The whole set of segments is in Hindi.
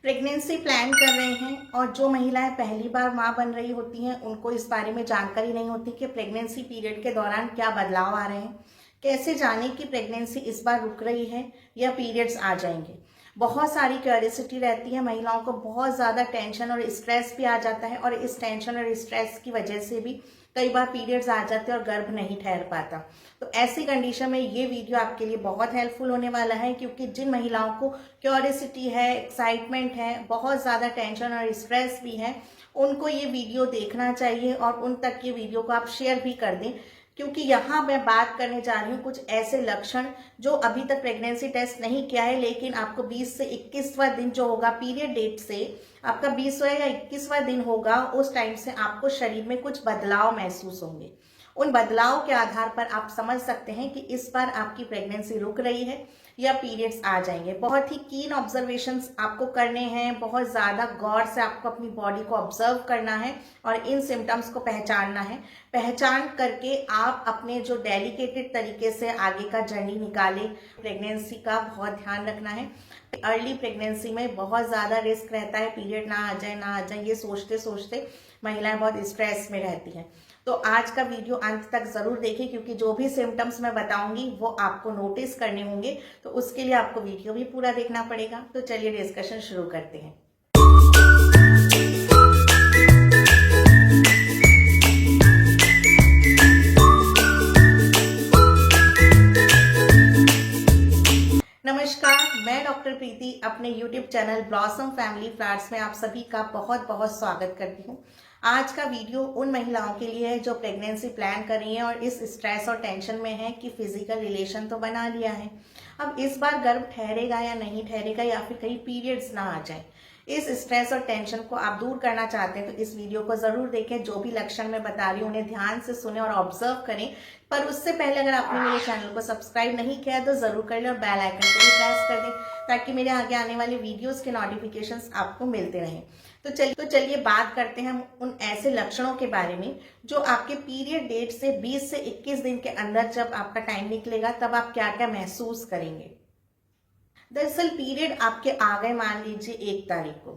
प्रेगनेंसी प्लान कर रहे हैं और जो महिलाएं पहली बार मां बन रही होती हैं उनको इस बारे में जानकारी नहीं होती कि प्रेगनेंसी पीरियड के दौरान क्या बदलाव आ रहे हैं, कैसे जाने कि प्रेगनेंसी इस बार रुक रही है या पीरियड्स आ जाएंगे। बहुत सारी क्यूरियोसिटी रहती है, महिलाओं को बहुत ज़्यादा टेंशन और स्ट्रेस भी आ जाता है और इस टेंशन और स्ट्रेस की वजह से भी कई बार पीरियड्स आ जाते हैं और गर्भ नहीं ठहर पाता। तो ऐसी कंडीशन में ये वीडियो आपके लिए बहुत हेल्पफुल होने वाला है, क्योंकि जिन महिलाओं को क्यूरियोसिटी है, एक्साइटमेंट है, बहुत ज़्यादा टेंशन और स्ट्रेस भी है, उनको ये वीडियो देखना चाहिए और उन तक ये वीडियो को आप शेयर भी कर दें, क्योंकि यहाँ मैं बात करने जा रही हूँ कुछ ऐसे लक्षण जो अभी तक प्रेगनेंसी टेस्ट नहीं किया है, लेकिन आपको 20 से 21वां दिन जो होगा पीरियड डेट से, आपका 20वां या 21वां दिन होगा, उस टाइम से आपको शरीर में कुछ बदलाव महसूस होंगे। उन बदलाव के आधार पर आप समझ सकते हैं कि इस बार आपकी प्रेगनेंसी रुक रही है या पीरियड्स आ जाएंगे। बहुत ही कीन ऑब्जर्वेशंस आपको करने हैं, बहुत ज़्यादा गौर से आपको अपनी बॉडी को ऑब्जर्व करना है और इन सिम्टम्स को पहचानना है। पहचान करके आप अपने जो डेलिकेटेड तरीके से आगे का जर्नी निकालें। प्रेगनेंसी का बहुत ध्यान रखना है। अर्ली प्रेगनेंसी में बहुत ज़्यादा रिस्क रहता है, पीरियड ना आ जाए ये सोचते सोचते महिलाएं बहुत स्ट्रेस में रहती हैं। तो आज का वीडियो अंत तक जरूर देखें, क्योंकि जो भी सिम्टम्स मैं बताऊंगी वो आपको नोटिस करने होंगे, तो उसके लिए आपको वीडियो भी पूरा देखना पड़ेगा। तो चलिए डिस्कशन शुरू करते हैं। नमस्कार, मैं डॉक्टर प्रीति अपने YouTube channel blossom family flowers में आप सभी का बहुत बहुत स्वागत करती हूँ। आज का वीडियो उन महिलाओं के लिए है जो प्रेगनेंसी प्लान कर रही हैं और इस स्ट्रेस और टेंशन में है कि फिजिकल रिलेशन तो बना लिया है, अब इस बार गर्भ ठहरेगा या नहीं ठहरेगा, या फिर कहीं पीरियड्स ना आ जाए। इस स्ट्रेस और टेंशन को आप दूर करना चाहते हैं तो इस वीडियो को जरूर देखें। जो भी लक्षण मैं बता रही हूँ उन्हें ध्यान से सुने और ऑब्जर्व करें। पर उससे पहले अगर आपने मेरे चैनल को सब्सक्राइब नहीं किया तो जरूर कर लें और बेल आइकन को भी प्रेस कर दें, ताकि मेरे आगे आने वाले वीडियोस के नोटिफिकेशंस आपको मिलते रहें। तो चलिए बात करते हैं हम उन ऐसे लक्षणों के बारे में जो आपके पीरियड डेट से 20 से 21 दिन के अंदर जब आपका टाइम निकलेगा तब आप क्या क्या महसूस करेंगे। दरअसल पीरियड आपके आ गए, मान लीजिए 1 तारीख को।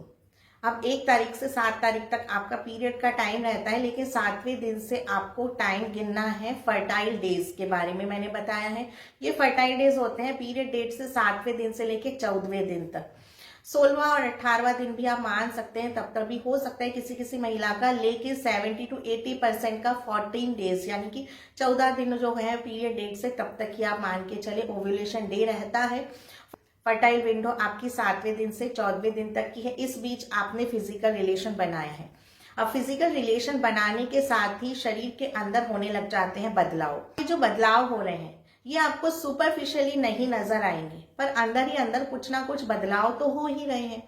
अब 1 तारीख से 7 तारीख तक आपका पीरियड का टाइम रहता है, लेकिन 7वें दिन से आपको टाइम गिनना है। फर्टाइल डेज के बारे में मैंने बताया है। ये फर्टाइल डेज होते हैं पीरियड डेट से 7वें दिन से लेके 14वें दिन तक। 16वां और 18वां दिन भी आप मान सकते हैं, तब तक भी हो सकता है किसी किसी महिला का, लेकिन 70 to 80% का 14 डेज यानी कि 14 दिन जो है पीरियड डेट से तब तक ही आप मान के चले ओव्यूलेशन डे रहता है। फर्टाइल विंडो आपकी 7वें दिन से 14वें दिन तक की है। इस बीच आपने फिजिकल रिलेशन बनाया है। अब फिजिकल रिलेशन बनाने के साथ ही शरीर के अंदर होने लग जाते हैं बदलाव। ये जो बदलाव हो रहे हैं ये आपको सुपरफिशियली नहीं नजर आएंगे, पर अंदर ही अंदर कुछ ना कुछ बदलाव तो हो ही रहे हैं।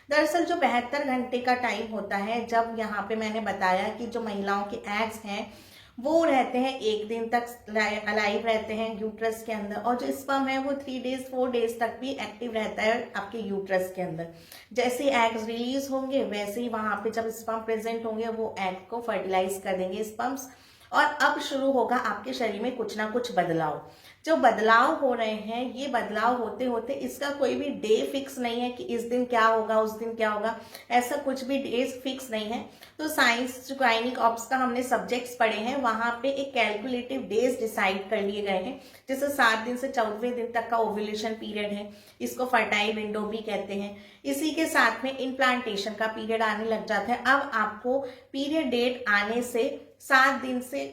दरअसल जो 72 घंटे का टाइम होता है, जब यहाँ पे मैंने बताया कि जो महिलाओं के एग्स हैं वो रहते हैं 1 दिन तक अलाइव रहते हैं यूट्रस के अंदर, और जो स्पर्म है वो 3 डेज 4 डेज तक भी एक्टिव रहता है आपके यूट्रस के अंदर। जैसे एग्स रिलीज होंगे वैसे ही वहां पे जब स्पर्म प्रेजेंट होंगे वो एग को फर्टिलाइज कर देंगे स्पर्म्स, और अब शुरू होगा आपके शरीर में कुछ ना कुछ बदलाव। जो बदलाव हो रहे हैं ये बदलाव होते होते इसका कोई भी डे फिक्स नहीं है कि इस दिन क्या होगा उस दिन क्या होगा, ऐसा कुछ भी डेज फिक्स नहीं है। तो साइंस जो गायनिक ऑप्स का हमने सब्जेक्ट्स पढ़े हैं वहां पे एक कैलकुलेटिव डेज डिसाइड कर लिए गए हैं, जैसे 7 दिन से 14वें दिन तक का ओव्यूलेशन पीरियड है, इसको फर्टाइल विंडो भी कहते हैं। इसी के साथ में इम्प्लांटेशन का पीरियड आने लग जाता है। अब आपको पीरियड डेट आने से 7 दिन से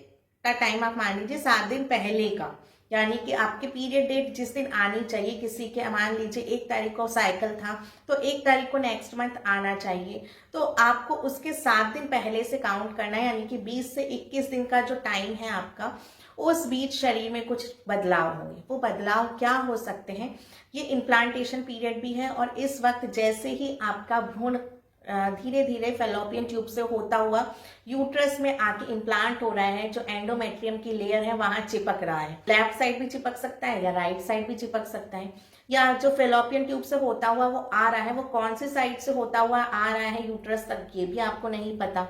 का टाइम आप मान लीजिए 7 दिन पहले का, यानी कि आपके पीरियड डेट जिस दिन आनी चाहिए, किसी के मान लीजिए 1 तारीख को साइकिल था तो 1 तारीख को नेक्स्ट मंथ आना चाहिए, तो आपको उसके 7 दिन पहले से काउंट करना है, यानी कि 20 से 21 दिन का जो टाइम है आपका, उस बीच शरीर में कुछ बदलाव होंगे। वो बदलाव क्या हो सकते हैं, ये इम्प्लांटेशन पीरियड भी है, और इस वक्त जैसे ही आपका भ्रूण धीरे धीरे फेलोपियन ट्यूब से होता हुआ यूट्रस में आके इम्प्लांट हो रहा है, जो एंडोमेट्रियम की लेयर है वहां चिपक रहा है। लेफ्ट साइड भी चिपक सकता है या राइट साइड भी चिपक सकता है, या जो फेलोपियन ट्यूब से होता हुआ वो आ रहा है वो कौन सी साइड से होता हुआ आ रहा है यूट्रस तक ये भी आपको नहीं पता।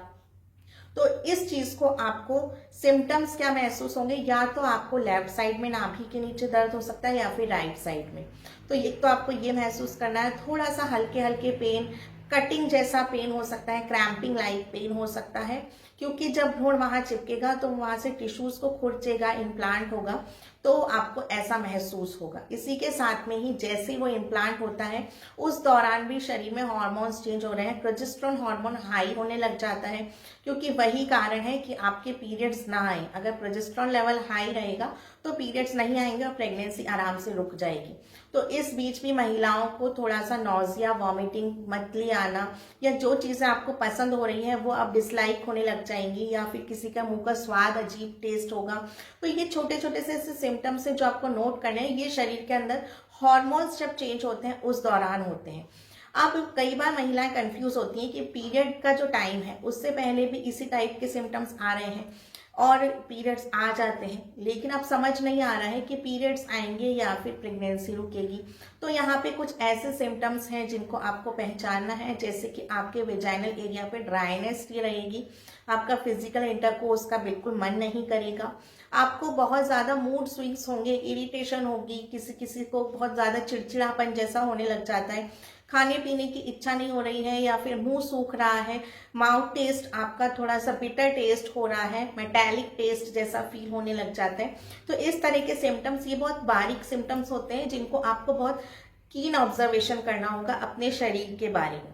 तो इस चीज को आपको सिम्टम्स क्या महसूस होंगे, या तो आपको लेफ्ट साइड में नाभि के नीचे दर्द हो सकता है या फिर राइट साइड में। तो एक तो आपको ये महसूस करना है, थोड़ा सा हल्के हल्के पेन, कटिंग जैसा पेन हो सकता है, क्रैम्पिंग लाइक पेन हो सकता है, क्योंकि जब भ्रूण वहां चिपकेगा तो वहां से टिश्यूज को खुरचेगा, इम्प्लांट होगा, तो आपको ऐसा महसूस होगा। इसी के साथ में ही जैसे वो इम्प्लांट होता है उस दौरान भी शरीर में हार्मोन्स चेंज हो रहे हैं, प्रोजेस्टेरोन हार्मोन हाई होने लग जाता है, क्योंकि वही कारण है कि आपके पीरियड्स ना आए। अगर प्रोजेस्टेरोन लेवल हाई रहेगा तो पीरियड्स नहीं आएंगे और प्रेगनेंसी आराम से रुक जाएगी। तो इस बीच भी महिलाओं को थोड़ा सा नॉजिया, वॉमिटिंग, मतली आना, या जो चीजें आपको पसंद हो रही हैं वो अब डिसलाइक होने लग जाएंगी, या फिर किसी का मुंह का स्वाद अजीब टेस्ट होगा। तो ये छोटे छोटे से सिम्टम्स है जो आपको नोट करने हैं। ये शरीर के अंदर हॉर्मोन्स जब चेंज होते हैं उस दौरान होते हैं। अब कई बार महिलाएं कंफ्यूज होती हैं कि पीरियड का जो टाइम है उससे पहले भी इसी टाइप के सिम्टम्स आ रहे हैं और पीरियड्स आ जाते हैं, लेकिन अब समझ नहीं आ रहा है कि पीरियड्स आएंगे या फिर प्रेगनेंसी रुकेगी। तो यहाँ पे कुछ ऐसे सिम्टम्स हैं जिनको आपको पहचानना है, जैसे कि आपके वेजाइनल एरिया पे ड्राइनेस रहेगी, आपका फिजिकल इंटरकोर्स का बिल्कुल मन नहीं करेगा, आपको बहुत ज्यादा मूड स्विंग्स होंगे, इरिटेशन होगी, किसी किसी को बहुत ज्यादा चिड़चिड़ापन जैसा होने लग जाता है, खाने पीने की इच्छा नहीं हो रही है, या फिर मुंह सूख रहा है, माउथ टेस्ट आपका थोड़ा सा बिटर टेस्ट हो रहा है, मेटालिक टेस्ट जैसा फील होने लग जाता है। तो इस तरह के सिम्टम्स, ये बहुत बारीक सिम्टम्स होते हैं जिनको आपको बहुत कीन ऑब्जर्वेशन करना होगा अपने शरीर के बारे में,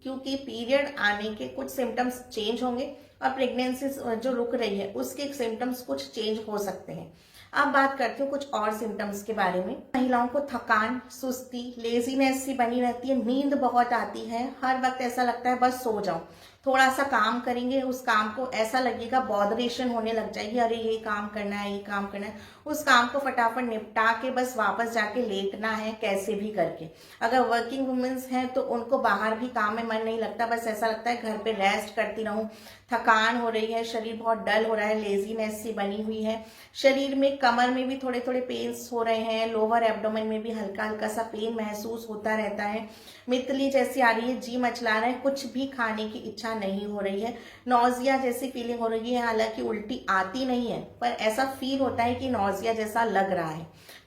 क्योंकि पीरियड आने के कुछ सिम्टम्स चेंज होंगे और प्रेगनेंसी जो रुक रही है उसके सिम्टम्स कुछ चेंज हो सकते हैं। अब बात करती हूँ कुछ और सिम्टम्स के बारे में। महिलाओं को थकान, सुस्ती, लेजीनेस सी बनी रहती है, नींद बहुत आती है, हर वक्त ऐसा लगता है बस सो जाऊं। थोड़ा सा काम करेंगे उस काम को ऐसा लगेगा बॉदरेशन होने लग जाएगी, अरे ये काम करना है, ये काम करना है, उस काम को फटाफट निपटा के बस वापस जाके लेटना है कैसे भी करके। अगर वर्किंग वुमेन्स हैं तो उनको बाहर भी काम में मन नहीं लगता, बस ऐसा लगता है घर पे रेस्ट करती रहूं। थकान हो रही है, शरीर बहुत डल हो रहा है, लेजीनेस सी बनी हुई है, शरीर में कमर में भी थोड़े थोड़े पेन्स हो रहे हैं, लोअर एब्डोमेन में भी हल्का हल्का सा पेन महसूस होता रहता है, मितली जैसी आ रही है, जी मचला रहा है, कुछ भी खाने की इच्छा नहीं हो रही है, नौजिया जैसी फीलिंग हो रही है, हालांकि उल्टी आती नहीं है पर ऐसा फील होता है कि नौजिया जैसा लग रहा है।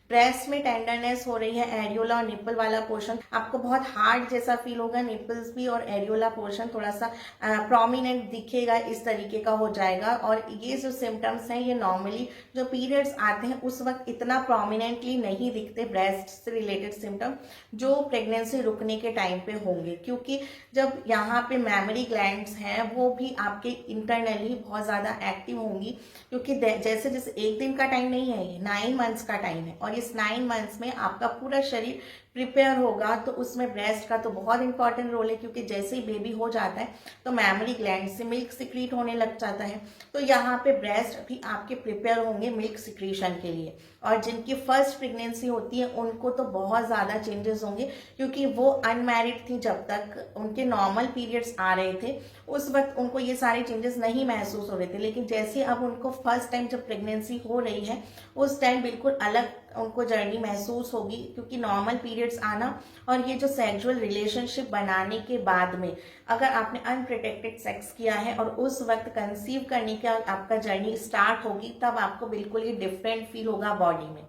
ब्रेस्ट में टेंडरनेस हो रही है, एरियोला और निप्पल वाला पोर्शन आपको बहुत हार्ड जैसा फील होगा, निप्पल्स भी और एरियोला पोर्शन थोड़ा सा प्रोमिनेंट दिखेगा, इस तरीके का हो जाएगा। और ये जो सिम्टम्स हैं ये नॉर्मली जो पीरियड्स आते हैं उस वक्त इतना प्रोमिनेंटली नहीं दिखते, ब्रेस्ट से रिलेटेड सिम्टम जो प्रेगनेंसी रुकने के टाइम पे होंगे, क्योंकि जब यहाँ पे मेमोरी ग्लैंड्स हैं वो भी आपके इंटरनली बहुत ज्यादा एक्टिव होंगी, क्योंकि जैसे जैसे एक दिन का टाइम नहीं है, ये 9 मंथ्स का टाइम है और इस 9 मंथ्स में आपका पूरा शरीर प्रिपेयर होगा। तो उसमें ब्रेस्ट का तो बहुत इंपॉर्टेंट रोल है, क्योंकि जैसे ही बेबी हो जाता है तो मेमोरी ग्लैंड से मिल्क सिक्रीट होने लग जाता है, तो यहाँ पे ब्रेस्ट भी आपके प्रिपेयर होंगे मिल्क सिक्रीशन के लिए। और जिनकी फर्स्ट प्रेगनेंसी होती है उनको तो बहुत ज्यादा चेंजेस होंगे, क्योंकि वो अनमैरिड थी, जब तक उनके नॉर्मल पीरियड्स आ रहे थे उस वक्त उनको ये सारे चेंजेस नहीं महसूस हो रहे थे, लेकिन जैसे अब उनको फर्स्ट टाइम जब प्रेगनेंसी हो रही है उस टाइम बिल्कुल अलग उनको जर्नी महसूस होगी, क्योंकि नॉर्मल पीरियड्स आना और ये जो सेक्सुअल रिलेशनशिप बनाने के बाद में अगर आपने अनप्रोटेक्टेड सेक्स किया है और उस वक्त कंसीव करने का आपका जर्नी स्टार्ट होगी, तब आपको बिल्कुल ही डिफरेंट फील होगा बॉडी में।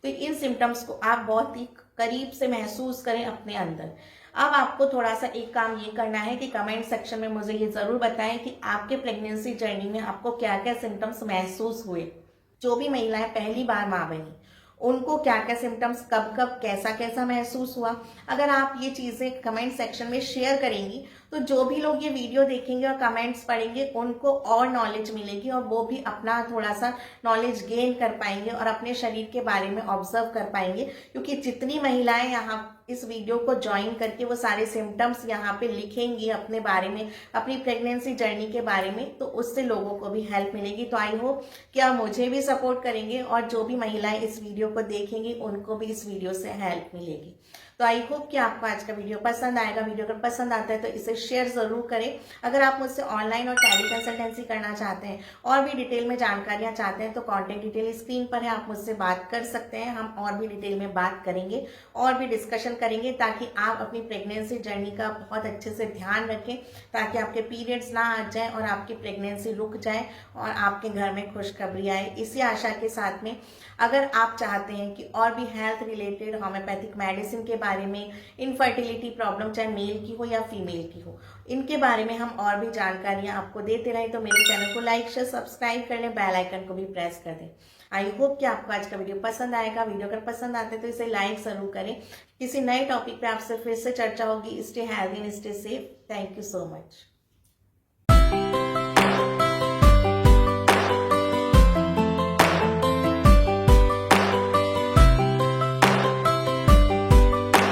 तो इन सिम्टम्स को आप बहुत ही करीब से महसूस करें अपने अंदर। अब आपको थोड़ा सा एक काम ये करना है कि कमेंट सेक्शन में मुझे ये जरूर बताएं कि आपके प्रेगनेंसी जर्नी में आपको क्या क्या सिम्टम्स महसूस हुए। जो भी महिलाएं पहली बार मां बनी उनको क्या क्या सिम्टम्स कब कब कैसा कैसा महसूस हुआ। अगर आप ये चीजें कमेंट सेक्शन में शेयर करेंगी तो जो भी लोग ये वीडियो देखेंगे और कमेंट्स पढ़ेंगे उनको और नॉलेज मिलेगी और वो भी अपना थोड़ा सा नॉलेज गेन कर पाएंगे और अपने शरीर के बारे में ऑब्जर्व कर पाएंगे, क्योंकि जितनी महिलाएं यहाँ इस वीडियो को ज्वाइन करके वो सारे सिम्टम्स यहाँ पे लिखेंगी अपने बारे में, अपनी प्रेगनेंसी जर्नी के बारे में, तो उससे लोगों को भी हेल्प मिलेगी। तो आई होप कि आप मुझे भी सपोर्ट करेंगे और जो भी महिलाएं इस वीडियो को देखेंगी उनको भी इस वीडियो से हेल्प मिलेगी। तो आई होप कि आपको आज का वीडियो पसंद आएगा। वीडियो अगर पसंद आता है तो इसे शेयर जरूर करें। अगर आप मुझसे ऑनलाइन और टेली कंसल्टेंसी करना चाहते हैं और भी डिटेल में जानकारियां चाहते हैं तो कॉन्टैक्ट डिटेल स्क्रीन पर है, आप मुझसे बात कर सकते हैं। हम और भी डिटेल में बात करेंगे और भी डिस्कशन करेंगे ताकि आप अपनी प्रेगनेंसी जर्नी का बहुत अच्छे से ध्यान रखें, ताकि आपके पीरियड्स ना आ जाए और आपकी प्रेगनेंसी रुक जाए और आपके घर में खुशखबरी आए। इसी आशा के साथ में अगर आप चाहते हैं कि और भी हेल्थ रिलेटेड होम्योपैथिक मेडिसिन के बारे में, इनफर्टिलिटी प्रॉब्लम चाहे मेल की हो या फीमेल की हो, इनके बारे में हम और भी जानकारियां आपको देते रहें, तो मेरे चैनल को लाइक शेयर सब्सक्राइब कर लें, बेल आइकन को भी प्रेस कर दें। आई होप कि आपको आज का वीडियो पसंद आएगा। वीडियो अगर पसंद आते तो इसे लाइक जरूर करें। किसी नए टॉपिक पे आपसे फिर से चर्चा होगी। Stay healthy and stay safe. Thank you so much.